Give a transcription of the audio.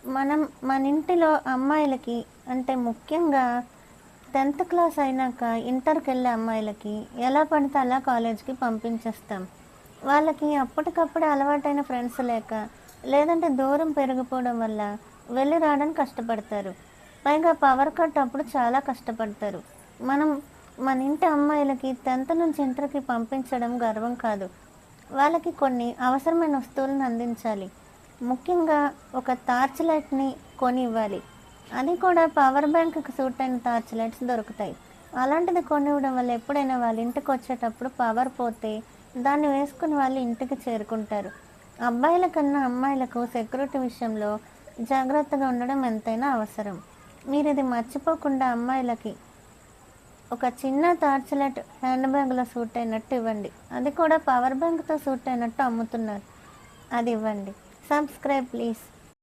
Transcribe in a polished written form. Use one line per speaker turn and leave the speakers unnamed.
మనం మన ఇంటిలో అమ్మాయిలకి అంటే ముఖ్యంగా 10th క్లాస్ అయినాక ఇంటర్‌కెళ్ళే అమ్మాయిలకి ఎలా పడితే అలా కాలేజ్‌కి పంపించేస్తాం. వాళ్ళకి అప్పటికప్పుడే అలవాటైన ఫ్రెండ్స్ లేక, లేదంటే దూరం పెరిగిపోవడం వల్ల వెళ్ళి రావడానికి కష్టపడతారు. పైగా పవర్ కట్ అప్పుడు చాలా కష్టపడతారు. మనం మన ఇంటి అమ్మాయిలకి 10th నుంచి ఇంటర్‌కి పంపించడం గర్వం కాదు. వాళ్ళకి కొన్ని అవసరమైన వస్తువులను అందించాలి. ముఖ్యంగా ఒక టార్చ్ లైట్‌ని కొనివ్వాలి. అది కూడా పవర్ బ్యాంక్‌కి సూట్ అయిన టార్చ్ లైట్స్ దొరుకుతాయి. అలాంటిది కొనివ్వడం వల్ల ఎప్పుడైనా వాళ్ళ ఇంటికొచ్చేటప్పుడు పవర్ పోతే దాన్ని వేసుకొని వాళ్ళు ఇంటికి చేరుకుంటారు. అబ్బాయిల కన్నా అమ్మాయిలకు సెక్యూరిటీ విషయంలో జాగ్రత్తగా ఉండడం ఎంతైనా అవసరం. మీరిది మర్చిపోకుండా అమ్మాయిలకి ఒక చిన్న టార్చ్ లైట్ హ్యాండ్ బ్యాగ్‌లో సూట్ అయినట్టు ఇవ్వండి. అది కూడా పవర్ బ్యాంక్‌తో సూట్ అయినట్టు అమ్ముతున్నారు. అది ఇవ్వండి. Subscribe please.